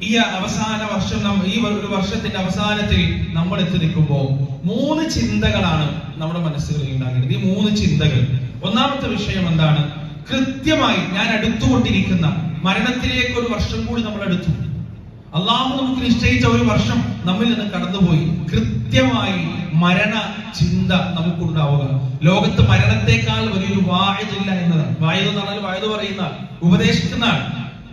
ഈ അവസാന വർഷം ഈ ഒരു വർഷത്തിന്റെ അവസാനത്തിൽ നമ്മൾ എത്തി നിൽക്കുമ്പോൾ 3 ചിന്തകളാണ് നമ്മുടെ മനസ്സുകളിൽ ഉണ്ടാകേണ്ടത്. ഈ 3 ചിന്തകൾ. ഒന്നാമത്തെ വിഷയം എന്താണ്? കൃത്യമായി ഞാൻ അടുത്തുകൊണ്ടിരിക്കുന്ന മരണത്തിലേക്ക് ഒരു വർഷം കൂടി നമ്മൾ അടുത്തു. അള്ളാഹു നമുക്ക് നിശ്ചയിച്ച ഒരു വർഷം നമ്മിൽ നിന്ന് കടന്നുപോയി. കൃത്യമായി മരണ ചിന്ത നമുക്കുണ്ടാവുക. ലോകത്ത് മരണത്തെക്കാൾ വലിയൊരു വാഇദില്ല എന്നതാണ്. വായിദ് എന്ന് പറഞ്ഞാൽ വായിദ് പറയുന്ന ഉപദേശിക്കുന്ന ആൾ.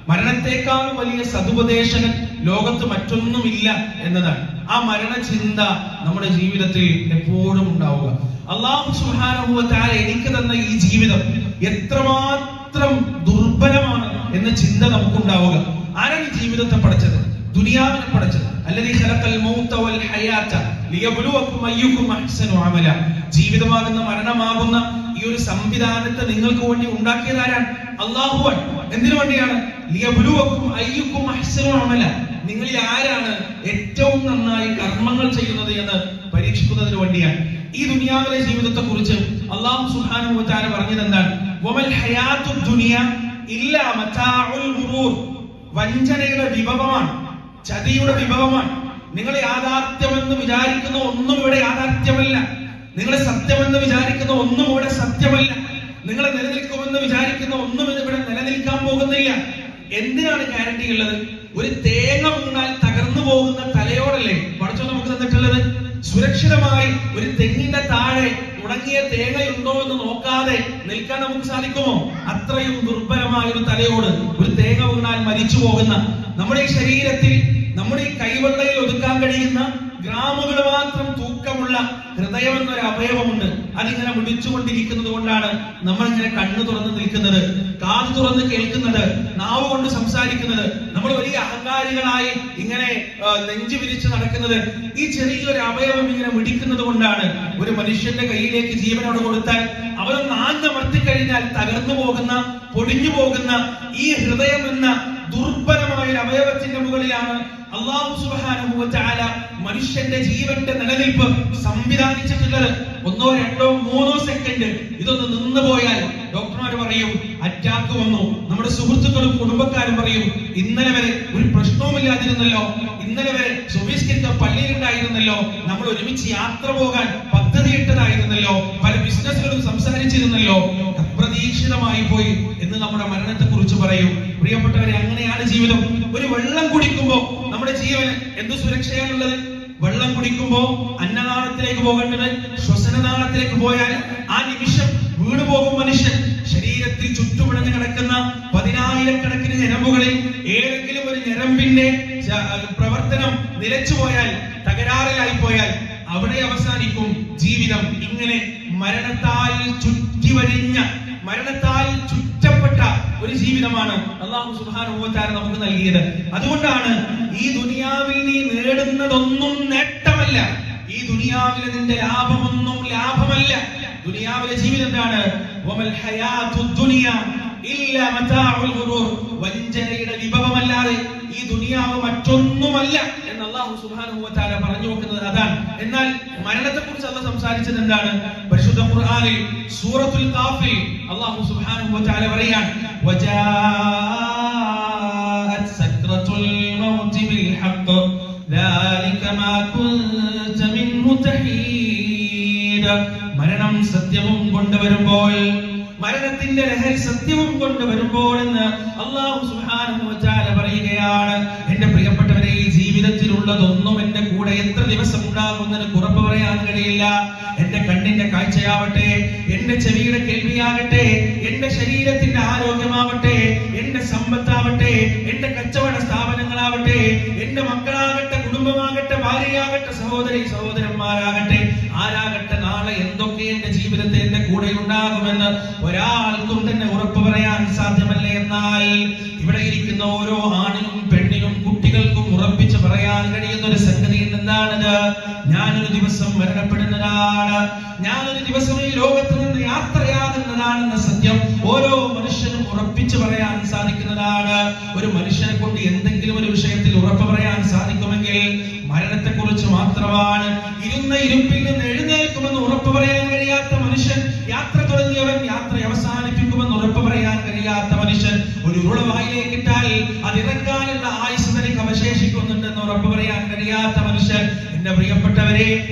മരണത്തെക്കാൾ വലിയ സതുപദേശകൻ ലോകത്ത് മറ്റൊന്നുമില്ല എന്നതാണ്. ആ മരണ ചിന്ത നമ്മുടെ ജീവിതത്തിൽ എപ്പോഴും ഉണ്ടാവുക. അല്ലാഹു സുബ്ഹാനഹു വ തആല എനിക്ക് തന്ന ഈ ജീവിതം എത്രമാത്രം ദുർബലമാണ് എന്ന ചിന്ത നമുക്കുണ്ടാവുക. ആരാണ് ഈ ജീവിതത്തെ പഠിച്ചത്? ദുനിയാവിനെ പഠിച്ചത്. അല്ലദീ ഖലഖൽ മൗത വൽ ഹയാത ലിയബ്ലുവകും അയ്യുകും അഹ്സനു അമല. ജീവിതമാകുന്ന മരണമാകുന്ന ഈ ഒരു സംവിധാനത്തെ നിങ്ങൾക്ക് വേണ്ടി ഉണ്ടാക്കിയതാരാണ്? അല്ലാഹുവാണ്. എന്തിനു വേണ്ടിയാണ്? ലിയബ്ലുവകും അയ്യുകും അഹ്സനു അമല. നിങ്ങളിൽ ആരാണ് ഏറ്റവും നന്നായി കർമ്മങ്ങൾ ചെയ്യുന്നത് എന്ന് പരീക്ഷിക്കുന്നതിന് വേണ്ടിയാണ്. ഈ ദുനിയാവിലെ ജീവിതത്തെ കുറിച്ച് അല്ലാഹു സുബ്ഹാനഹു വ തആല പറഞ്ഞത് എന്താണ്? വമൽ ഹയാത്തുദ് ദുനിയ ഇല്ലാ മതാഉൽ ഗുറൂർ. വഞ്ചനയുടെ വിഭവമാണ്, ചതിയുടെ വിഭവമാണ്. നിങ്ങൾ യാഥാർത്ഥ്യമെന്ന് വിചാരിക്കുന്ന ഒന്നും ഇവിടെ യാഥാർത്ഥ്യമല്ല. നിങ്ങൾ സത്യമെന്ന് വിചാരിക്കുന്ന ഒന്നും ഇവിടെ സത്യമല്ല. നിങ്ങൾ നിലനിൽക്കുമെന്ന് വിചാരിക്കുന്ന ഒന്നും ഇവിടെ നിലനിൽക്കാൻ പോകുന്നില്ല. എന്തിനാണ് ഗ്യാരണ്ടി ഉള്ളത്? ഒരു തേങ്ങ വീണാൽ തകർന്നു പോകുന്ന തലയോടല്ലേ പടച്ചോൻ നമുക്ക് തന്നിട്ടുള്ളത്? സുരക്ഷിതമായി ഒരു തെങ്ങിന്റെ താഴെ ഉണങ്ങിയ തേങ്ങയുണ്ടോ എന്ന് നോക്കാതെ നിൽക്കാൻ നമുക്ക് സാധിക്കുമോ? അത്രയും ദുർബലമായ ഒരു തലയോട്, ഒരു തേങ്ങ വീണാൽ മരിച്ചു പോകുന്ന, നമ്മുടെ ഈ ശരീരത്തിൽ നമ്മുടെ ഈ കൈവെള്ളയിൽ ഒതുക്കാൻ കഴിയുന്ന ഗ്രാമുകൾ മാത്രം തൂക്കമുള്ള ഹൃദയം എന്നൊരു അവയവമുണ്ട്. അതിങ്ങനെ വിളിച്ചുകൊണ്ടിരിക്കുന്നത് കൊണ്ടാണ് നമ്മൾ ഇങ്ങനെ കണ്ണു തുറന്ന് നിൽക്കുന്നത്, കാത് തുറന്ന് കേൾക്കുന്നത്, നാവ് കൊണ്ട് സംസാരിക്കുന്നത്. നമ്മൾ വലിയ അഹങ്കാരികളായി ഇങ്ങനെ നെഞ്ചു വിരിച്ച് നടക്കുന്നത് ഈ ചെറിയൊരു അവയവം ഇങ്ങനെ മിടിക്കുന്നത് കൊണ്ടാണ്. ഒരു മനുഷ്യന്റെ കയ്യിലേക്ക് ജീവനോട് കൊടുത്താൽ അവരൊന്ന് ആഞ്ഞമർത്തി കഴിഞ്ഞാൽ തകർന്നു പോകുന്ന, പൊടിഞ്ഞു പോകുന്ന ഈ ഹൃദയം എന്ന ദുർബലമായ അവയവത്തിന്റെ മുകളിലാണ് അല്ലാഹു സുബ്ഹാനഹു വ തആല മനുഷ്യന്റെ ജീവന്റെ നിലനിൽപ്പ് സംവിധാനിച്ചിട്ടുള്ളത്. 1, 2, 3 സെക്കൻഡ് ഇതൊന്ന് നിന്ന് പോയാൽ ഡോക്ടർമാർ പറയും അറ്റാക്ക് വന്നു. നമ്മുടെ സുഹൃത്തുക്കളും കുടുംബക്കാരും പറയും ഇന്നലെ വരെ ഒരു പ്രശ്നവുമില്ലാതിരുന്നല്ലോ, ഇന്നലെ വരെ സുബഹിസ്കരിക്കാൻ പള്ളിയിലുണ്ടായിരുന്നല്ലോ, നമ്മൾ ഒരുമിച്ച് യാത്ര പോകാൻ പദ്ധതിയിട്ടതായിരുന്നല്ലോ, പല ബിസിനസ്സുകളും സംസാരിച്ചിരുന്നല്ലോ, അപ്രതീക്ഷിതമായി പോയി എന്ന് നമ്മുടെ മരണത്തെ കുറിച്ച് പറയും. പ്രിയപ്പെട്ടവരെ, അങ്ങനെയാണ് ജീവിതം. ഒരു വെള്ളം കുടിക്കുമ്പോ നമ്മുടെ ജീവന് എന്ത് സുരക്ഷയാണുള്ളത്? വെള്ളം കുടിക്കുമ്പോ അന്നനാളത്തിലേക്ക് പോകേണ്ടത് ശ്വസനനാളത്തിലേക്ക് പോയാൽ ആ നിമിഷം വീണു പോകും മനുഷ്യൻ. ശരീരത്തിൽ ചുറ്റുപിടഞ്ഞു കിടക്കുന്ന 10,000-കണക്കിന് ഞരമ്പുകളിൽ ഏതെങ്കിലും ഒരു ഞരമ്പിന്റെ പ്രവർത്തനം നിലച്ചുപോയാൽ, തകരാറിലായി പോയാൽ അവിടെ അവസാനിക്കും ജീവിതം. ഇങ്ങനെ മരണത്താൽ ചുറ്റിവരിഞ്ഞ, മരണത്താൽ ചുറ്റപ്പെട്ട ഒരു ജീവിതമാണ് അല്ലാഹു സുബ്ഹാനഹു വ തആല നമുക്ക് നൽകിയത്. അതുകൊണ്ടാണ് ഈ ദുനിയാവിൽ നീ നേടുന്നതൊന്നും നേട്ടമല്ല, ഈ ദുനിയാവിൽ നിന്റെ ലാഭമൊന്നും ലാഭമല്ല. ദുനിയാവിലെ ജീവിതം എന്താണ്? വമൽ ഹയാത്തുദ് ദുനിയ ഇല്ലാ മതാഉൽ ഗുറൂർ. വഞ്ചനയുടെ വിഭവമല്ലാതെ ഈ ദുനിയാവ് മറ്റൊന്നുമല്ല എന്ന് അല്ലാഹു സുബ്ഹാനഹു വ തആല പറഞ്ഞു വെക്കുന്നത് അതാണ്. എന്നാൽ മരണത്തെ കുറിച്ച് അല്ലാഹു സംസാരിച്ചത് എന്താണ്? പരിശുദ്ധ ഖുർആനിൽ സൂറത്തുൽ ഖാഫിൽ അല്ലാഹു സുബ്ഹാനഹു വ തആല പറയാണ് വജാഅത് സക്രത്തുൽ മൗതി ബിൽ ഹഖ് ദാലിക മാ കുൻത മിൻഹു തഹീദ. മരണം സത്യവും കൊണ്ടുവരുമ്പോൾ, മരണത്തിന്റെ ലഹരി സത്യവും കൊണ്ടുവരുമ്പോൾ എന്ന് അല്ലാഹു സുബ്ഹാനഹു വ തആല പറയുകയാണ്. എന്റെ പ്രിയപ്പെട്ടവരെ, ഈ ജീവിതത്തിലുള്ളതൊന്നും എന്റെ കൂടെ എത്ര ദിവസം ഉണ്ടാകുമെന്ന് ഉറപ്പ് പറയാൻ കഴിയില്ല. എന്റെ കണ്ണിന്റെ കാഴ്ചയാവട്ടെ, എന്റെ ചെവിയുടെ കേൾവിയാകട്ടെ, എന്റെ ശരീരത്തിന്റെ ആരോഗ്യമാവട്ടെ, എന്റെ സമ്പത്താവട്ടെ, എന്റെ കച്ചവട സ്ഥാപനങ്ങളാവട്ടെ, എന്റെ മക്കളാകട്ടെ, കുടുംബമാകട്ടെ, ഭാര്യയാകട്ടെ, സഹോദരി സഹോദരന്മാരാകട്ടെ, ആരാകട്ടെ, നാളെ എന്തൊക്കെ എന്റെ ജീവിതത്തിൽ എന്റെ കൂടെ ഉണ്ടാകുമെന്ന് ഒരാൾക്കും തന്നെ ഉറപ്പ് പറയാൻ സാധ്യമല്ല. എന്നാൽ ഇവിടെ ഇരിക്കുന്ന ഓരോ ആണിനും പെണ്ണിനും കുട്ടികൾക്കും ഉറപ്പിച്ച് പറയാൻ കഴിയുന്ന ഒരു സംഗതി എന്താണത്? ഞാനൊരു ദിവസം മരണപ്പെടുന്നതാണ്, ഞാനൊരു ദിവസം ഈ ലോകത്ത് നിന്ന് യാത്രയാകുന്നതാണെന്ന സത്യം ഓരോ മനുഷ്യനും ഉറപ്പിച്ച് പറയാൻ സാധിക്കുന്നതാണ്. ഒരു മനുഷ്യനെ കൊണ്ട് എന്തെങ്കിലും ഒരു വിഷയത്തിൽ ഉറപ്പ് പറയാൻ സാധിക്കുമെങ്കിൽ മരണത്തെ കുറിച്ച് മാത്രമാണ്. ഇരുന്ന ഇരുപ്പിൽ നിന്ന് എഴുന്നേൽക്കുമെന്ന് ഉറപ്പ് പറയാൻ കഴിയാത്ത മനുഷ്യൻ, യാത്ര തുടങ്ങിയവൻ യാത്ര അവസാനിപ്പിക്കുമെന്ന് ഉറപ്പ് പറയാൻ കഴിയാത്ത മനുഷ്യൻ, ഒരു ഉളവായിലേക്ക് ഇട്ടാൽ അതിറക്കാനുള്ള ആയുസ് തനിക്ക് എന്റെ പ്രിയപ്പെട്ടവരെ,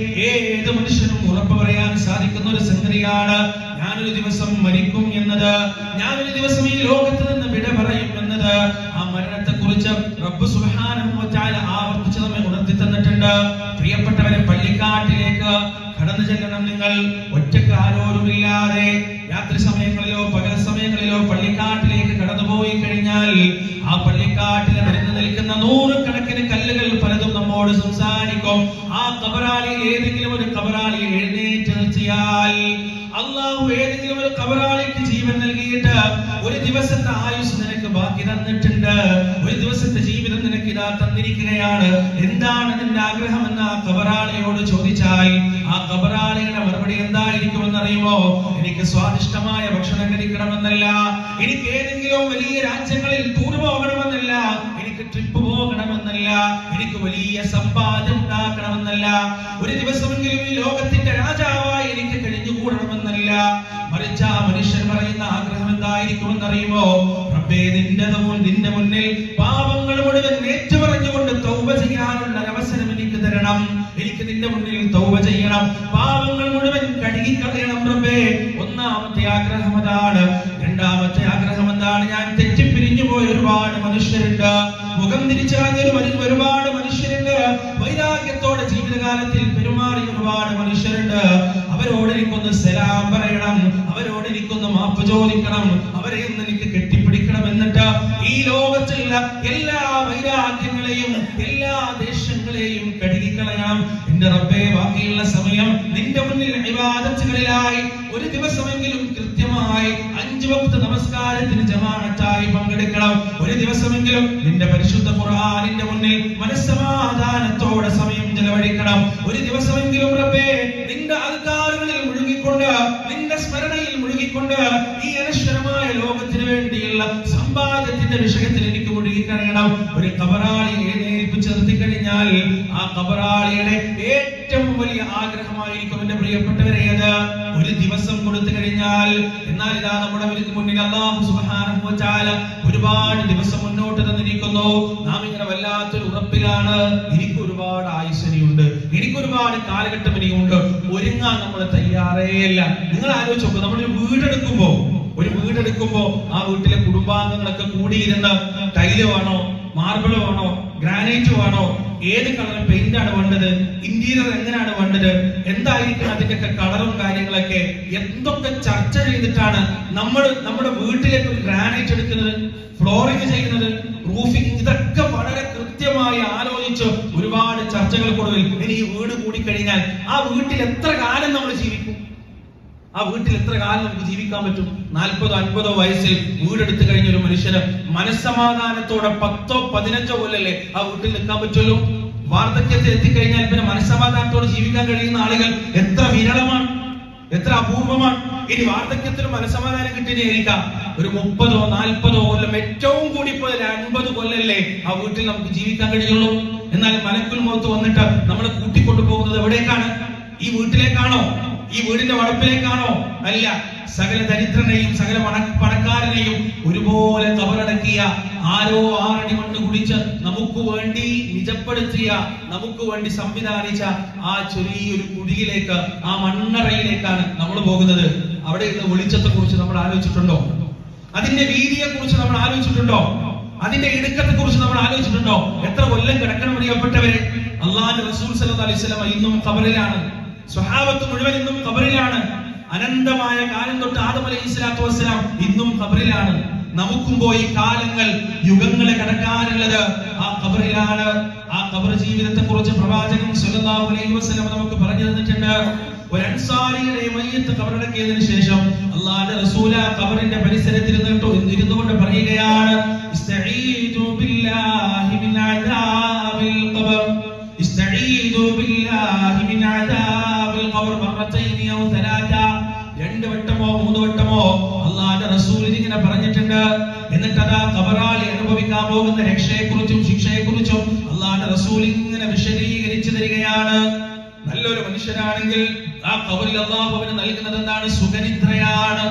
ഏത് മനുഷ്യനും ഉറപ്പ് പറയാൻ സാധിക്കുന്ന ഒരു സംഗതിയാണ് ഞാനൊരു ദിവസം മരിക്കും എന്നത്, ഞാനൊരു ദിവസം ഈ ലോകത്ത് നിന്ന് വിട പറയും എന്നത്. ആ മരണത്തെ കുറിച്ച് റബ്ബ് സുബ്ഹാനഹു വ തആല ആവർത്തിച്ച് നമ്മെ ഉണർത്തി തന്നിട്ടുണ്ട്. പ്രിയപ്പെട്ടവരെ, പള്ളിക്കാട്ടിലേക്ക് കടന്നു ചെല്ലണം. നിങ്ങൾ ഒറ്റക്ക് ആരോരുമില്ലാതെ രാത്രി സമയങ്ങളിലോ പകൽ സമയങ്ങളിലോ പള്ളിക്കാട്ടിലേക്ക് കടന്നുപോയി കഴിഞ്ഞാൽ ആ പള്ളിക്കാട്ടിൽ നിരന്നു നിൽക്കുന്ന നൂറുകണക്കിന് കല്ലുകൾ പലതും നമ്മോട് സംസാരിക്കും. ആ ഖബറാളിയിൽ ഏതെങ്കിലും ഒരു ഖബറാളിയെ എഴുന്നേറ്റ് നിർത്തിയാൽ, അള്ളാഹു ഏതെങ്കിലും ഒരു ഖബറാളിക്ക് ജീവൻ നൽകിയിട്ട് ഒരു ദിവസത്തെ ആയുസ് നിനക്ക് ബാക്കി തന്നിട്ടുണ്ട്, ഒരു ദിവസത്തെ ജീവിതം നിനക്ക് ഇതാ തന്നിരിക്കുകയാണ്, എന്താണ് നിന്റെ ആഗ്രഹം എന്ന് ആ ഖബറാളിയോട് ചോദിച്ചാൽ ആ ഖബറാളിയുടെ മറുപടി എന്തായിരിക്കുമെന്ന് അറിയുമോ? എനിക്ക് സ്വാദിഷ്ടമായ ഭക്ഷണം കഴിക്കണമെന്നല്ല, എനിക്ക് ഏതെങ്കിലും വലിയ രാജ്യങ്ങളിൽ ടൂർ പോകണമെന്നല്ല, എനിക്ക് ട്രിപ്പ് പോകണമെന്നല്ല, എനിക്ക് വലിയ സമ്പാദ്യം ഉണ്ടാക്കണമെന്നല്ല, ഒരു ദിവസമെങ്കിലും ഈ ലോകത്തിന്റെ രാജാവായി എനിക്ക് കഴിഞ്ഞുകൂടണമെന്നല്ല. മറിച്ച് ആ മനുഷ്യൻ പറയുന്ന ആഗ്രഹം എന്തായിരിക്കുമെന്ന് അറിയുമോ? റബ്ബേ, നിന്റെ മുന്നിൽ പാപങ്ങൾ മുഴുവൻ ഏറ്റുപറഞ്ഞുകൊണ്ട് തൗബ ചെയ്യാനുള്ള അവസരം എനിക്ക് തരണം, എനിക്ക് നിന്റെ മുന്നിൽ തൗബ ചെയ്യണം, പാപങ്ങൾ മുഴുവൻ കഴുകിക്കളയണം റബ്ബേ. ഒന്നാമത്തെ ആഗ്രഹം അതാണ്. രണ്ടാമത്തെ ആഗ്രഹം എന്താണ്? ഞാൻ തെറ്റിപ്പിരിഞ്ഞു പോയ ഒരുപാട് മനുഷ്യരുണ്ട്, മുഖം തിരിച്ചറിഞ്ഞ ഒരുപാട് മനുഷ്യരുണ്ട്, വൈരാഗ്യത്തോടെ ജീവിതകാലത്തിൽ പെരുമാറിയ ഒരുപാട് മനുഷ്യരുണ്ട്. അവരോട് എനിക്കൊന്ന് സലാം പറയണം, അവരോട് എനിക്കൊന്ന് മാപ്പ് ചോദിക്കണം, അവരെ ഒന്ന് എനിക്ക് കെട്ടിപ്പിടിക്കണം. എന്നിട്ട് ഈ ലോകത്തുള്ള എല്ലാ വൈരാഗ്യങ്ങളെയും എല്ലാ ദേഷ്യങ്ങളെയും കഴുകിക്കളയണം. എന്റെ റബ്ബേ, ബാക്കിയുള്ള സമയം നിന്റെ മുന്നിൽ ഇബാദത്തുകളിലായി ഒരു ദിവസമെങ്കിലും കൃത്യമായി 5 വക്ത് നമസ്കാരത്തിന് ജമാഅത്തായി പങ്കെടുക്കണം. ഒരു ദിവസമെങ്കിലും നിന്റെ പരിശുദ്ധ ഖുർആനിന്റെ മുന്നിൽ മനസ്സമാധാനത്തോടെ സമയം ചെലവഴിക്കണം. ഒരു ദിവസമെങ്കിലും റബ്ബേ നിന്റെ അദ്കാറുകളിൽ മുഴുകിക്കൊണ്ട്, നിന്റെ സ്മരണയിൽ മുഴുകിക്കൊണ്ട് ഈ അനശ്വരമായ ലോകത്തിന് വേണ്ടിയുള്ള സമ്പാദ്യത്തിന്റെ വിഷയത്തിൽ എനിക്ക് മുഴുകിക്കഴിയണം. ഒരു ഖബറാളിയെ എഴുന്നേൽപ്പിച്ച് നിർത്തി കഴിഞ്ഞാൽ ആ ഖബറാളിയുടെ ഏറ്റവും വലിയ ആഗ്രഹമായിരിക്കും എന്റെ പ്രിയപ്പെട്ടവരെ അത് ഒരു ദിവസം കൊടുത്തു കഴിഞ്ഞാൽ. എന്നാൽ ഇതാ നമ്മുടെ മുന്നിൽ അല്ലാഹു സുബ്ഹാനഹു വ തആല ഒരുപാട് ദിവസം മുന്നോട്ട് തന്നിരിക്കുന്നു. നാം ഇങ്ങനെ വല്ലാത്തൊരു ഉറപ്പിലാണ്, എനിക്ക് ഒരുപാട് ആയുസ്സനിയുണ്ട്, എനിക്ക് ഒരുപാട് കാലഘട്ടം ഇനിയുണ്ട്, ഒരുങ്ങാൻ നമ്മൾ തയ്യാറേയല്ല. നിങ്ങൾ ആലോചിച്ച് നോക്കൂ, നമ്മളൊരു വീടെടുക്കുമ്പോ ആ വീട്ടിലെ കുടുംബാംഗങ്ങളൊക്കെ കൂടിയിരുന്ന് ടൈല് വേണോ, മാർബിൾ വേണോ, ഗ്രാനൈറ്റ് വേണോ, ഏത് കളർ പെയിന്റ് ആണ് വേണ്ടത്, ഇന്റീരിയർ എങ്ങനെയാണ് വേണ്ടത്, എന്തായിരിക്കും അതിന്റെയൊക്കെ കളറും കാര്യങ്ങളൊക്കെ, എന്തൊക്കെ ചർച്ച ചെയ്തിട്ടാണ് നമ്മുടെ വീട്ടിലേക്ക് ഒരു ഗ്രാനൈറ്റ് എടുക്കുന്നത്, ഫ്ലോറിംഗ് ചെയ്യുന്നത്, റൂഫിംഗ്, ഇതൊക്കെ വളരെ കൃത്യമായി ആലോചിച്ച് ഒരുപാട് ചർച്ചകൾക്കൊടുവിൽ ഇനി ഈ വീട് കൂടിക്കഴിഞ്ഞാൽ ആ വീട്ടിൽ എത്ര കാലം നമ്മൾ ജീവിക്കും, ആ വീട്ടിൽ എത്ര കാലം നമുക്ക് ജീവിക്കാൻ പറ്റും? 40-50 വയസ്സിൽ വീടെടുത്തു കഴിഞ്ഞ ഒരു മനുഷ്യന് മനസ്സമാധാനത്തോടെ 10-15 കൊല്ലല്ലേ ആ വീട്ടിൽ നിൽക്കാൻ പറ്റുമല്ലോ. വാർദ്ധക്യത്തിൽ എത്തിക്കഴിഞ്ഞാൽ പിന്നെ മനസ്സമാധാനത്തോടെ ജീവിക്കാൻ കഴിയുന്ന ആളുകൾ എത്ര വിരളമാണ്, എത്ര അപൂർവമാണ്. ഇനി വാർദ്ധക്യത്തിന് മനസ്സമാധാനം കിട്ടിയിരിക്കാം ഒരു 30-40 കൊല്ലം, ഏറ്റവും കൂടി പോയാൽ 50 കൊല്ലല്ലേ ആ വീട്ടിൽ നമുക്ക് ജീവിക്കാൻ കഴിയുള്ളൂ. എന്നാൽ മലക്കുൽ മൗത്ത് വന്നിട്ട് നമ്മളെ കൂട്ടിക്കൊണ്ടു പോകുന്നത് എവിടേക്കാണ്? ഈ വീട്ടിലേക്കാണോ? ഈ വീടിന്റെ വളപ്പിലേക്കാണോ? അല്ല. സകല ദരിദ്രനെയും സകല പണക്കാരനെയും ഒരുപോലെ കബറടക്കിയ, ആരോ 6 അടി മണ്ണ് കുടിച്ച് നമുക്ക് വേണ്ടി നിജപ്പെടുത്തിയ, നമുക്ക് വേണ്ടി സംവിധാനിച്ച ആ ചെറിയൊരു കുഴിയിലേക്ക്, ആ മണ്ണറയിലേക്കാണ് നമ്മൾ പോകുന്നത്. അവിടെയുള്ള വെളിച്ചത്തെ കുറിച്ച് നമ്മൾ ആലോചിച്ചിട്ടുണ്ടോ? അതിന്റെ വീതിയെ കുറിച്ച് നമ്മൾ ആലോചിച്ചിട്ടുണ്ടോ? അതിന്റെ ഇടുക്കത്തെ കുറിച്ച് നമ്മൾ ആലോചിച്ചിട്ടുണ്ടോ? എത്ര കൊല്ലം കിടക്കണം പ്രിയപ്പെട്ടവരെ? അല്ലാഹുവിന്റെ റസൂൽ സല്ലല്ലാഹു അലൈഹി വസല്ലം ഇന്നും ഖബറിലാണ്, സ്വഹാബത്ത് മുഴുവൻ ഇന്നും ഖബറിലാണ്. അനന്തമായ കാലം തൊട്ട് ആദം അലൈഹിസ്സലാത്തു വസ്സലാം ഇന്നും ഖബറിലാണ്. നമുക്കും പോയി കാലങ്ങൾ, യുഗങ്ങളെ കടക്കാനുള്ളത് ആ ഖബറിലാണ്. ആ ഖബർ ജീവിതത്തെ കുറിച്ച് പ്രവാചകൻ സല്ലല്ലാഹു അലൈഹി വസല്ലം നമുക്ക് പറഞ്ഞു തന്നിട്ടുണ്ട്. ഒരു അൻസാരിയുടെ മയ്യത്ത് ഖബറടക്കിയതിനു ശേഷം അല്ലാഹുവിന്റെ റസൂൽ ആ ഖബറിന്റെ പരിസരത്തിൽ ഇരുന്നുകൊണ്ട് പറയുകയാണ്, ഇസ്തഈദു ബില്ലാഹി മിൻ അദാബിൽ ഖബർ, ഇസ്തഈദു ബില്ലാഹി മിൻ അദാബിൽ ഖബർ മറത്തൈനി ഔ തലാത. 2 വട്ടമോ 3 വട്ടമോ അല്ലാഹുവിന്റെ റസൂൽ ഇങ്ങനെ പറഞ്ഞിട്ടുണ്ട്. എന്നിട്ട് അതാ ഖബറാളി അനുഭവിക്കാൻ പോകുന്ന രക്ഷയെക്കുറിച്ചും ശിക്ഷയെക്കുറിച്ചും അല്ലാഹുവിന്റെ റസൂൽ ഇങ്ങനെ വിശദീകരിച്ചു തരികയാണ്. നല്ലൊരു മനുഷ്യനാണെങ്കിൽ ആ ഖബറിൽ അല്ലാഹു അവന് നൽകുന്നത് എന്താണ്? സുഖനിദ്രയാണ്,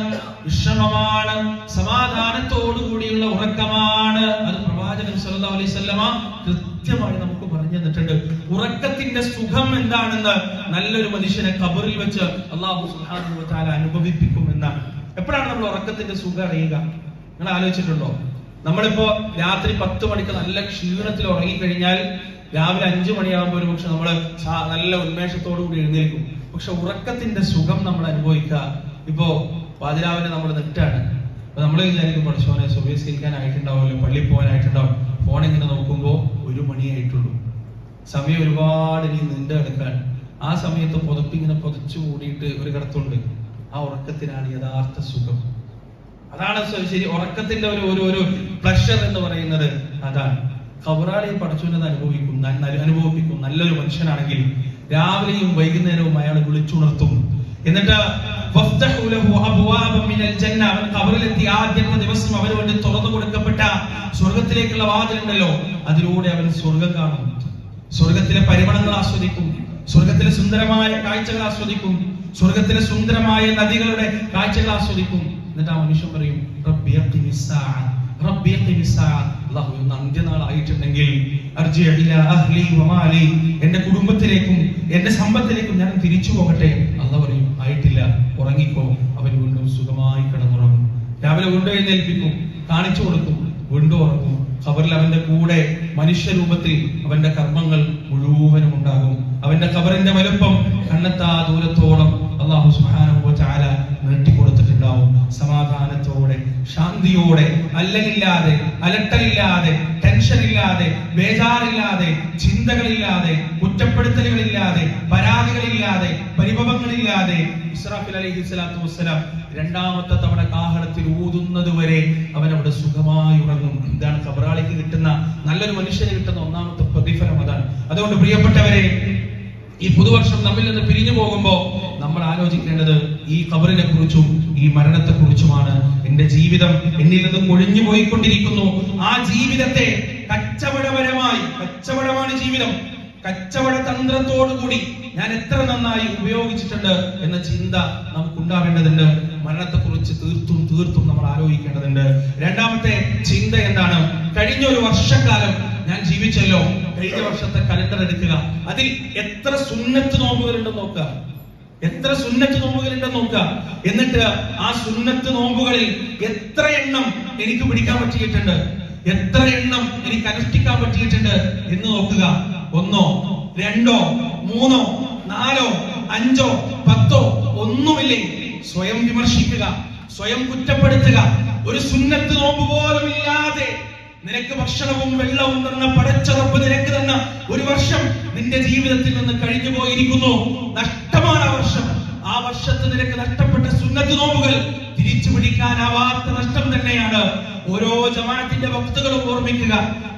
വിശ്രമമാണ്, സമാധാനത്തോടു കൂടിയുള്ള ഉറക്കമാണ്. അത് പ്രവാചകൻ സല്ലല്ലാഹു അലൈഹി വസല്ലമ കൃത്യമായി നമുക്ക് പറഞ്ഞു പറഞ്ഞു തന്നിട്ടുണ്ട്. ഉറക്കത്തിന്റെ സുഖം എന്താണെന്ന് നല്ലൊരു മനുഷ്യനെ ഖബറിൽ വെച്ച് അല്ലാഹു സുബ്ഹാനഹു വ തആല അനുഭവിപ്പിക്കും എന്നാണ്. എപ്പോഴാണ് നമ്മൾ ഉറക്കത്തിന്റെ സുഖം അറിയുക? നിങ്ങൾ ആലോചിച്ചിട്ടുണ്ടോ? നമ്മളിപ്പോ രാത്രി 10 മണിക്ക് നല്ല ക്ഷീണത്തിൽ ഉറങ്ങിക്കഴിഞ്ഞാൽ രാവിലെ 5 മണിയാകുമ്പോൾ ഒരു പക്ഷെ നമ്മള് നല്ല ഉന്മേഷത്തോടു കൂടി എഴുന്നേൽക്കും. പക്ഷെ ഉറക്കത്തിന്റെ സുഖം നമ്മൾ അനുഭവിക്കുക. ഇപ്പോ പാതിരാവിലെ നമ്മൾ നെറ്റാണ്, അപ്പൊ നമ്മൾ വിചാരിക്കും പഠിച്ചോനെ സുബഹിസ്കരിക്കാനായിട്ടുണ്ടാവുമല്ലോ, പള്ളിയിൽ പോകാനായിട്ടുണ്ടാവും. ഫോൺ ഇങ്ങനെ നോക്കുമ്പോ 1 മണിയായിട്ടുള്ളൂ, സമയം ഒരുപാട് ഇനി നീണ്ടു കിടക്കാൻ. ആ സമയത്ത് പുതപ്പിങ്ങനെ പുതച്ചു കൂടിയിട്ട് ഒരു കിടത്തുണ്ട്. ആ ഉറക്കത്തിനാണ് യഥാർത്ഥ സുഖം. അതാണ് ശരി, ഉറക്കത്തിന്റെ ഒരു പ്ലഷർ എന്ന് പറയുന്നത് അതാണ്. ഖബറാളിയെ പഠിച്ചുകൊണ്ടത് അനുഭവിപ്പിക്കും. നല്ലൊരു മനുഷ്യനാണെങ്കിൽ രാവിലെയും വൈകുന്നേരവും അയാൾ വിളിച്ചുണർത്തും. എന്നിട്ട് അവൻ ഖബറിലെത്തി ആദ്യത്തെ ദിവസം അവന് വേണ്ടി തുറന്നു കൊടുക്കപ്പെട്ട സ്വർഗത്തിലേക്കുള്ള വാതിലുണ്ടല്ലോ, അതിലൂടെ അവൻ സ്വർഗം കാണും. സ്വർഗത്തിലെ പരിമളങ്ങൾ ആസ്വദിക്കും, സ്വർഗത്തിലെ സുന്ദരമായ കാഴ്ചകൾ ആസ്വദിക്കും, സ്വർഗത്തിലെ സുന്ദരമായ നദികളുടെ കാഴ്ചകൾ ആസ്വദിക്കും. എന്നിട്ട് ആ മനുഷ്യൻ പറയും, അന്ത്യനാളായിട്ടുണ്ടെങ്കിൽ എന്റെ കുടുംബത്തിലേക്കും എന്റെ സമ്പത്തിലേക്കും ഞാൻ തിരിച്ചു പോകട്ടെ. അള്ളാഹു പറയും, ആയിട്ടില്ല, ഉറങ്ങിക്കോ. അവൻ വീണ്ടും സുഖമായി കിടന്നുറങ്ങും. രാവിലെ വീണ്ടും എഴുന്നേൽപ്പിക്കും, കാണിച്ചു കൊടുക്കും, വീണ്ടും ഉറങ്ങും. ഖബറിൽ അവന്റെ കൂടെ മനുഷ്യരൂപത്തിൽ അവന്റെ കർമ്മങ്ങൾ മുഴുവനും ഉണ്ടാകും. അവന്റെ ഖബറിന്റെ വലുപ്പം കണ്ണെത്താ ദൂരത്തോളം അല്ലാഹു സുബ്ഹാനഹു വ തആല നീട്ടിക്കൊടുത്തിട്ടുണ്ടാവും. സമാധാനത്തോടെ ശാന്തിയോടെ, അല്ലലില്ലാതെ, അലട്ടലില്ലാതെ, ടെൻഷനില്ലാതെ, ബേജാറില്ലാതെ, ചിന്തകളില്ലാതെ, കുറ്റപ്പെടുത്തലുകളില്ലാതെ, പരാതികളില്ലാതെ, പരിഭവങ്ങളില്ലാതെ ഇസ്രാഫീൽ അലൈഹിസ്സലാത്തു വസ്സലാം രണ്ടാമത്തെ തവണ കാഹളത്തിൽ ഊതുന്നത് വരെ അവൻ അവിടെ സുഖമായി ഉറങ്ങും. ഇതാണ് ഖബറാളിക്ക് കിട്ടുന്ന, നല്ലൊരു മനുഷ്യന് കിട്ടുന്ന ഒന്നാമത്തെ പ്രതിഫലം അതാണ്. അതുകൊണ്ട് പ്രിയപ്പെട്ടവരെ, ഈ പുതുവർഷം നമ്മിൽ നിന്ന് പിരിഞ്ഞു പോകുമ്പോ നമ്മൾ ആലോചിക്കേണ്ടത് ഈ ഖബറിനെ കുറിച്ചും ഈ മരണത്തെ കുറിച്ചുമാണ്. എന്റെ ജീവിതം എന്നിൽ നിന്ന് കൊഴിഞ്ഞു പോയിക്കൊണ്ടിരിക്കുന്നു. ആ ജീവിതത്തെ കച്ചവടമാണ് ജീവിതം, കച്ചവട തന്ത്രത്തോടുകൂടി ഞാൻ എത്ര നന്നായി ഉപയോഗിച്ചിട്ടുണ്ട് എന്ന ചിന്ത നമുക്കുണ്ടാവേണ്ടതുണ്ട്. മരണത്തെ കുറിച്ച് തീർത്തും നമ്മൾ ആലോചിക്കേണ്ടതുണ്ട്. രണ്ടാമത്തെ ചിന്ത എന്താണ്? കഴിഞ്ഞ ഒരു വർഷക്കാലം ഞാൻ ജീവിച്ചല്ലോ, കഴിഞ്ഞ വർഷത്തെ കലണ്ടർ എടുക്കുക, അതിൽ എത്ര സുന്നത്ത് നോമ്പുകളുണ്ടെന്ന് നോക്കുക, എത്ര സുന്നത്ത് നോമ്പുകളുണ്ടെന്ന് നോക്കുക. എന്നിട്ട് ആ സുന്നത്ത് നോമ്പുകളിൽ എത്ര എണ്ണം എനിക്ക് പിടിക്കാൻ പറ്റിയിട്ടുണ്ട്, എത്ര എണ്ണം എനിക്ക് അനുഷ്ഠിക്കാൻ പറ്റിയിട്ടുണ്ട് എന്ന് നോക്കുക. 1, 2, 3, 4, 5, 10 ഒന്നുമില്ലേ? സ്വയം വിമർശിക്കുക, സ്വയം കുറ്റപ്പെടുത്തുക. ഒരു സുന്നത്ത് നോമ്പ് പോലും ഇല്ലാതെ നിനക്ക് ഭക്ഷണവും വെള്ളവും തന്ന പടച്ച റബ്ബ് നിനക്ക് തന്ന ഒരു വർഷം നിന്റെ ജീവിതത്തിൽ നിന്ന് കഴിഞ്ഞു പോയിരിക്കുന്നു. നഷ്ടമാണ് ആ വർഷം. ആ വർഷത്ത് നിനക്ക് നഷ്ടപ്പെട്ട സുന്നത്ത് നോമ്പുകൾ തിരിച്ചു പിടിക്കാനാവാത്ത നഷ്ടം തന്നെയാണ്. ഓരോ ജമാഅത്തിന്റെ വക്തുകളും ഓർമ്മിക്കുക.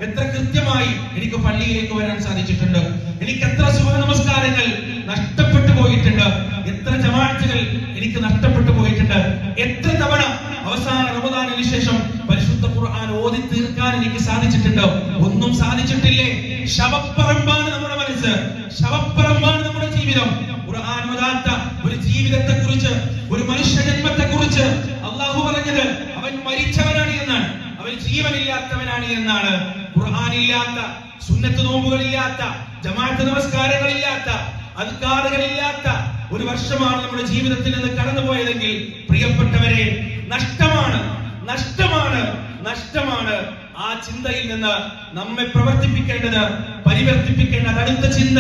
എത്ര കൃത്യമായി എനിക്ക് പള്ളിയിലേക്ക് വരാൻ സാധിച്ചിട്ടുണ്ട്, എനിക്ക് എത്ര സുബഹ നമസ്കാരങ്ങൾ നഷ്ടപ്പെട്ടു പോയിട്ടുണ്ട്, എത്ര ജമാഅത്തുകൾ എനിക്ക് നഷ്ടപ്പെട്ടു പോയിട്ടുണ്ട്, എത്ര തവണ അവസാന റമദാനിന് ശേഷം പരിശുദ്ധ ഖുർആൻ ഓതി തീർക്കാൻ എനിക്ക് സാധിച്ചിട്ടുണ്ട്. ഒന്നും സാധിച്ചിട്ടില്ലേ? ശവപ്പറമ്പാണ് നമ്മുടെ മനസ്സ്, ശവപ്പറമ്പാണ് നമ്മുടെ ജീവിതം. ഖുർആൻ ഓതാത്ത ഒരു ജീവിതത്തെ കുറിച്ച്, ഒരു മനുഷ്യ ജന്മത്തെ കുറിച്ച് അല്ലാഹു പറഞ്ഞത് അവൻ മരിച്ചവനാണ് എന്നാണ്, അവൻ ജീവനില്ലാത്തവനാണ് എന്നാണ്. ഖുർആനില്ലാത്ത, സുന്നത്ത് നോമ്പുകളില്ലാത്ത, ജമാഅത്ത് നമസ്കാരങ്ങളില്ലാത്ത, അദ്കാറുകളില്ലാത്ത ഒരു വർഷമാണ് നമ്മുടെ ജീവിതത്തിൽ നിന്ന് കടന്നുപോയതെങ്കിൽ പ്രിയപ്പെട്ടവരെ, നഷ്ടമാണ്, നഷ്ടമാണ്, നഷ്ടമാണ്. ആ ചിന്തയിൽ നിന്ന് നമ്മെ പ്രവർത്തിപ്പിക്കേണ്ടത്, പരിവർത്തിപ്പിക്കേണ്ടത് അടുത്ത ചിന്ത.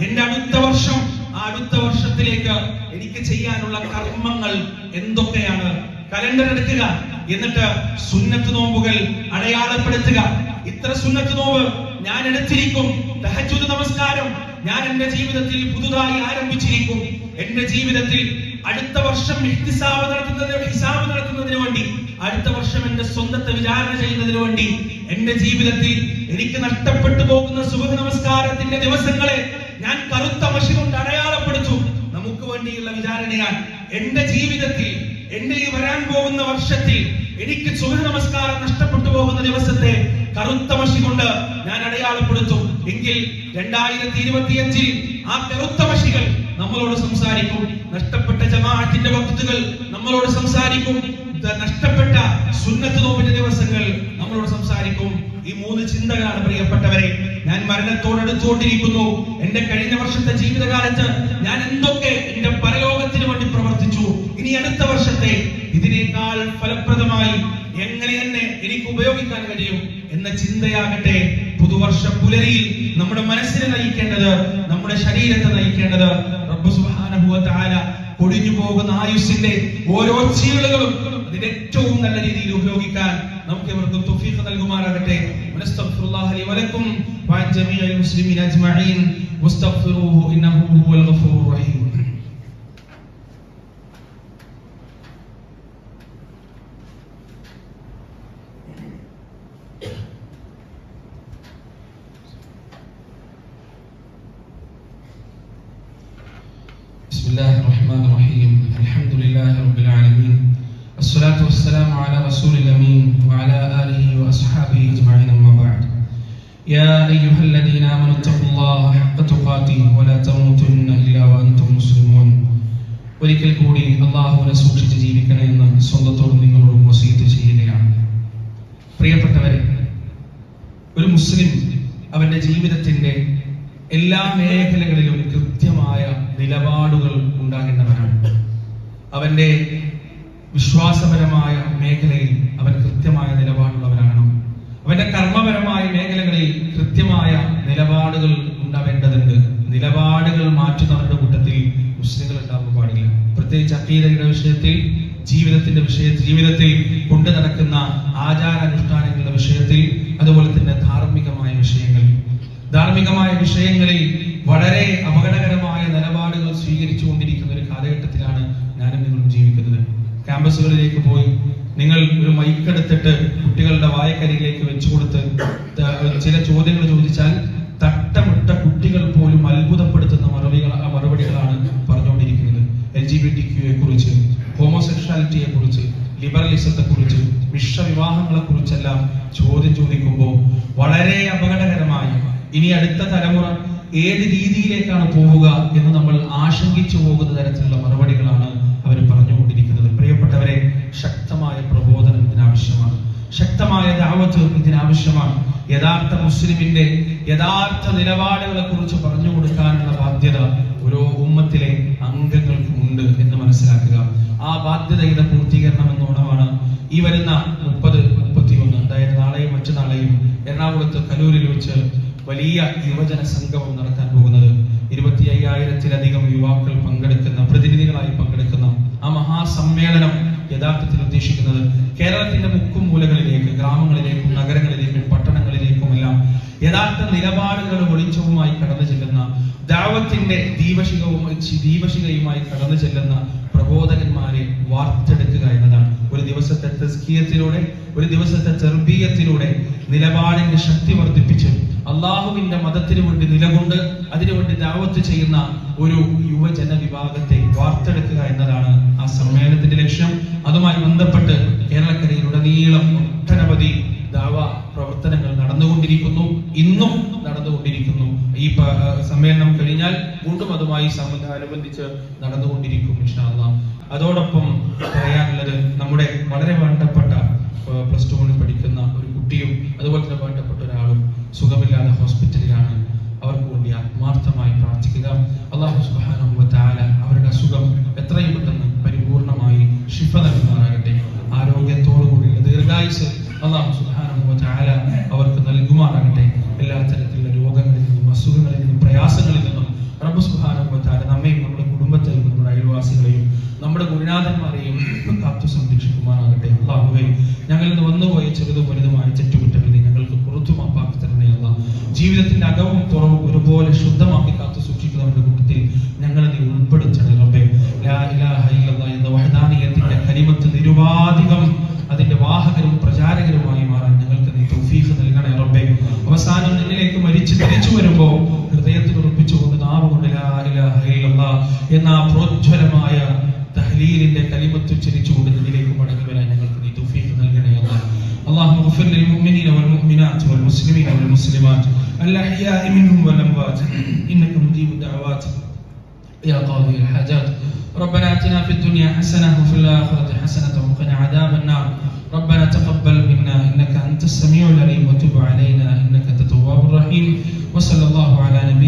എന്റെ അടുത്ത വർഷം, ആ അടുത്ത വർഷത്തിലേക്ക് എനിക്ക് ചെയ്യാനുള്ള കർമ്മങ്ങൾ എന്തൊക്കെയാണ്? കലണ്ടർ എടുക്കുക, എന്നിട്ട് സുന്നത്ത് നോമ്പുകൾ അടയാളപ്പെടുത്തുക. ഇത്ര സുന്നത്ത് നോമ്പ് ഞാൻ എടുത്തിരിക്കും, തഹജ്ജുദ് നമസ്കാരം ഞാൻ എന്റെ ജീവിതത്തിൽ പുതുതായി ആരംഭിച്ചിരിക്കും. എന്റെ ജീവിതത്തിൽ അടുത്ത വർഷം ഹിസാബ് നടത്തുന്നതിന് വേണ്ടി, അടുത്ത വർഷം എന്റെ സ്വന്തത്തെ വിചാരണ ചെയ്യുന്നതിന് വേണ്ടി എന്റെ ജീവിതത്തിൽ എനിക്ക് നഷ്ടപ്പെട്ടു പോകുന്ന സുബഹ് നമസ്കാരത്തിന്റെ ദിവസങ്ങളെ ഞാൻ കറുത്ത മഷി കൊണ്ട് അടയാളപ്പെടുത്തും. നമുക്ക് വേണ്ടിയുള്ള വിചാരണയാൽ എന്റെ ജീവിതത്തിൽ, എന്റെ ഈ വരാൻ പോകുന്ന വർഷത്തിൽ എനിക്ക് സുബഹ് നമസ്കാരം നഷ്ടപ്പെട്ടു പോകുന്ന ദിവസത്തെ കറുത്ത മഷി കൊണ്ട് ഞാൻ അടയാളപ്പെടുത്തും. എങ്കിൽ 2025 ആ കറുത്ത മഷികൾ നമ്മളോട് സംസാരിക്കും. നഷ്ടപ്പെട്ട ജമാഅത്തിന്റെ വക്തുകൾ നമ്മളോട് സംസാരിക്കും. നഷ്ടപ്പെട്ട സുന്നത്ത് നോമ്പിന്റെ ദിവസങ്ങൾ നമ്മളോട് സംസാരിക്കും. ഈ 3 ചിന്തകളാണ് പ്രിയപ്പെട്ടവരെ. ഞാൻ മരണത്തോടടുത്തുകൊണ്ടിരിക്കുന്നു. എന്റെ കഴിഞ്ഞ വർഷത്തെ ജീവിതകാലത്ത് ഞാൻ എന്തൊക്കെ എന്റെ പരലോകത്തിന് വേണ്ടി പ്രവർത്തിച്ചു, ഇനി അടുത്ത വർഷത്തെ ഇതിനേക്കാൾ ഫലപ്രദമായി എങ്ങനെ തന്നെ എനിക്ക് ഉപയോഗിക്കാൻ കഴിയും എന്ന ചിന്തയാകട്ടെ പുതുവർഷ പുലരിയിൽ നമ്മുടെ മനസ്സിനെ നയിക്കേണ്ടത്, നമ്മുടെ ശരീരത്തെ നയിക്കേണ്ടത്. റബ്ബ് സുബ്ഹാനഹു വ തആല പൊടിഞ്ഞു പോകുന്ന ആയുസ്സിന്റെ ഓരോ ചീളുകളും അതിന്റെ ഏറ്റവും നല്ല രീതിയിൽ ഉപയോഗിക്കാൻ നമുക്ക് ഇവർക്കും തൗഫീഖ് നൽകുമാറാകട്ടെ. വനസ്തഗ്ഫിറുല്ലാഹ ലി വലക്കും വഅൻ ജമീഇൽ മുസ്ലിമീന അജ്മഈൻ വസ്തഗ്ഫിറൂഹു ഇന്നഹു ഹുവൽ ഗഫൂറുർ റഹീം. بسم الله الرحمن الرحيم. الحمد لله رب العالمين. الصلاة والسلام على رسول الأمين وعلى آله وأصحابه أجمعين. أما بعد. يا أيها الذين آمنوا اتقوا الله حق تقاته ولا تموتن إلا وأنتم مسلمون. ഒരിക്കൽ കൂടി അല്ലാഹുവിനെ സൂക്ഷിച്ച് ജീവിക്കണമെന്ന് സ്വന്തത്തോടും നിങ്ങളോടും വസിയത്ത് ചെയ്യുകയാണ്. പ്രിയപ്പെട്ടവരെ, ഒരു മുസ്ലിം അവന്റെ ജീവിതത്തിന്റെ എല്ലാ മേഖലകളിലും കൃത്യമായ നിലപാടുകൾ ഉണ്ടാകേണ്ടവനാണ്. അവന്റെ വിശ്വാസപരമായ മേഖലയിൽ അവൻ കൃത്യമായ നിലപാടുള്ളവരാണ്. അവന്റെ കർമ്മപരമായ മേഖലകളിൽ കൃത്യമായ നിലപാടുകൾ ഉണ്ടാവേണ്ടതുണ്ട്. നിലപാടുകൾ മാറ്റുന്നവരുടെ കൂട്ടത്തിൽ മുസ്ലിങ്ങൾ ഉണ്ടാകാൻ പാടില്ല. പ്രത്യേകിച്ച് അഖീദയുടെ വിഷയത്തിൽ, ജീവിതത്തിൽ കൊണ്ടു നടക്കുന്ന ആചാരാനുഷ്ഠാനങ്ങളുടെ വിഷയത്തിൽ, അതുപോലെ തന്നെ ധാർമ്മികമായ വിഷയങ്ങളിൽ വളരെ അപകടകരമായ നിലപാടുകൾ സ്വീകരിച്ചു കൊണ്ടിരിക്കുന്ന ഒരു കാലഘട്ടത്തിലാണ് ഞാനും നിങ്ങളും ജീവിക്കുന്നത്. ക്യാമ്പസുകളിലേക്ക് പോയി നിങ്ങൾ ഒരു മൈക്കെടുത്തിട്ട് കുട്ടികളുടെ വായക്കരികിലേക്ക് വെച്ചുകൊടുത്ത് ചില ചോദ്യങ്ങൾ ചോദിച്ചാൽ തട്ടമിട്ട കുട്ടികൾ പോലും അത്ഭുതപ്പെടുത്തുന്ന മറുപടികളാണ് പറഞ്ഞുകൊണ്ടിരിക്കുന്നത്. LGBTQ കുറിച്ച്, ഹോമോസെക്ഷാലിറ്റിയെ കുറിച്ച്, ലിബറലിസത്തെ കുറിച്ച്, മിശ്രവിവാഹങ്ങളെ കുറിച്ചെല്ലാം ചോദ്യം ചോദിക്കുമ്പോൾ വളരെ അപകടകരമായി ഇനി അടുത്ത തലമുറ ഏത് രീതിയിലേക്കാണ് പോവുക എന്ന് നമ്മൾ ആശങ്കിച്ചു പോകുന്ന തരത്തിലുള്ള മറുപടികളാണ് അവർ പറഞ്ഞുകൊണ്ടിരിക്കുന്നത്. പ്രിയപ്പെട്ടവരെ, ശക്തമായ പ്രബോധനം ഇതിനാവശ്യമാണ്. ശക്തമായ ദഅവത്ത് ഇതിനാവശ്യമാണ്. യഥാർത്ഥ മുസ്ലിമിന്റെ യഥാർത്ഥ നിലപാടുകളെ കുറിച്ച് പറഞ്ഞു കൊടുക്കാനുള്ള ബാധ്യത ഓരോ ഉമ്മത്തിലെ അംഗങ്ങൾക്കും ഉണ്ട് എന്ന് മനസ്സിലാക്കുക. ആ ബാധ്യതയുടെ പൂർത്തീകരണം എന്നോണമാണ് ഈ വരുന്ന 30-31, അതായത് നാളെയും മറ്റന്നാളെയും എറണാകുളത്ത് കലൂരിൽ വെച്ച് വലിയ യുവജന സംഗമം നടത്താൻ പോകുന്നത്. 25,000-ലധികം യുവാക്കൾ പങ്കെടുക്കുന്ന, പ്രതിനിധികളായി പങ്കെടുക്കുന്ന ആ മഹാസമ്മേളനം യഥാർത്ഥത്തിൽ ഉദ്ദേശിക്കുന്നത് കേരളത്തിന്റെ മുക്കും മൂലകളിലേക്ക്, ഗ്രാമങ്ങളിലേക്കും നഗരങ്ങളിലേക്കും പട്ടണങ്ങളിലേക്കുമെല്ലാം യഥാർത്ഥ നിലപാടുകൾ വെളിച്ചവുമായി കടന്നു ചെല്ലുന്ന, ദഅവത്തിന്റെ ദീപശിഖയുമായി കടന്നു ചെല്ലുന്ന പ്രബോധകന്മാരെ വാർത്തെടുക്കുക എന്നതാണ്. ഒരു ദിവസത്തെ തസ്കിയത്തിലൂടെ, ഒരു ദിവസത്തെ തർബീയത്തിലൂടെ നിലപാടിന്റെ ശക്തി വർദ്ധിപ്പിച്ച് അള്ളാഹുവിന്റെ മതത്തിന് വേണ്ടി നിലകൊണ്ട് അതിനുവേണ്ടി ദഅവത്ത് ചെയ്യുന്ന ഒരു യുവജന വിഭാഗത്തെ വാർത്തെടുക്കുക എന്നതാണ് ആ സമ്മേളനത്തിന്റെ ലക്ഷ്യം. അതുമായി ബന്ധപ്പെട്ട് കേരളക്കരയിലുടനീളം ഒട്ടനവധി ദഅവ പ്രവർത്തനങ്ങൾ നടന്നുകൊണ്ടിരിക്കുന്നു, ഇന്നും നടന്നുകൊണ്ടിരിക്കുന്നു. ഈ സമ്മേളനം കഴിഞ്ഞാൽ വീണ്ടും അതുമായി അനുബന്ധിച്ച് നടന്നുകൊണ്ടിരിക്കും ഇൻഷാ അല്ലാഹ്. അതോടൊപ്പം പറയാനുള്ളത്, നമ്മുടെ വളരെ വേണ്ടപ്പെട്ട +2 പഠിക്കുന്ന ഒരു കുട്ടിയും അതുപോലെ തന്നെ വേണ്ടപ്പെട്ട ഒരാളും സുഖമില്ലാതെ ഹോസ്പിറ്റലിലാണ്. അവർക്ക് വേണ്ടി ആത്മാർത്ഥമായി പ്രാർത്ഥിക്കുക. അല്ലാഹു സുബ്ഹാനഹു വ തആല അവരുടെ അസുഖം എത്രയും പെട്ടെന്ന് പരിപൂർണമായി ശിഫ നൽകുമാറാകട്ടെ. ആരോഗ്യത്തോടുകൂടി ദീർഘായുസ് അല്ലാഹു സുബ്ഹാനഹു വ തആല അവർക്ക് നൽകുമാറാകട്ടെ. എല്ലാ തരത്തിലുള്ള രോഗങ്ങളിൽ നിന്നും, അസുഖങ്ങളിൽ നിന്നും, പ്രയാസങ്ങളിൽ നിന്നും റബ്ബ് സുബ്ഹാനഹു വ തആല നമ്മയും നമ്മുടെ കുടുംബത്തെയും നമ്മുടെ അയൽവാസികളെയും നമ്മുടെ ഗുരുനാഥന്മാരെയും കാത്തു സംരക്ഷിക്കുമാറാകട്ടെ. അല്ലാഹുവേ, ഞങ്ങളിൽ നിന്ന് വന്നുപോയ ചെറുതും വലുതുമായ തെറ്റുകുറ്റങ്ങൾ നീ ഞങ്ങൾക്ക് പുറത്തു മാപ്പാക്കി തരണേ അല്ലാഹ്. ജീവിതത്തിന്റെ അകവും പുറവും ഒരുപോലെ ശുദ്ധമാക്കി കാത്തു സൂക്ഷിക്കുന്നവരുടെ കൂട്ടത്തിൽ ഞങ്ങളെ നീ ഉൾപ്പെടുത്തണേ റബ്ബേ. ലാ ഇലാഹ ഇല്ലല്ലാഹ് എന്ന വഹ്ദാനിയത്തിന്റെ കലിമത്ത് നിരുപാധികം അതിന്റെ വാഹകരും പ്രചാരകരുമായി മാറാൻ ഞങ്ങൾക്ക് നീ തൗഫീഖ് നൽകണേ റബ്ബേ. അവസാനം നിന്നിലേക്ക് മരിച്ചു തിരിച്ചു വരുമ്പോൾ ഹൃദയത്തിൽ ഉറപ്പിച്ചുകൊണ്ട് നാവുകൊണ്ട് ലാ ഇലാഹ ഇല്ലല്ലാഹ് എന്ന പ്രോജ്വലമായ തഹ്ലീലിന്റെ കലിമത്ത് ഉച്ചരിച്ചുകൊണ്ട് നിന്നിലേക്ക് മടങ്ങി വരാൻ ഞങ്ങൾക്ക് നീ തൗഫീഖ് നൽകണേ അല്ലാഹ്. اللهم اغفر للمؤمنين والمؤمنات والمسلمين والمسلمات الأحياء منهم والأموات إنك مجيب الدعوات يا قاضي الحاجات. ربنا آتنا في الدنيا حسنة وفي الآخرة حسنة وقنا عذاب النار. ربنا تقبل منا إنك أنت السميع العليم وتب علينا إنك أنت التواب الرحيم. وصلى الله على نبينا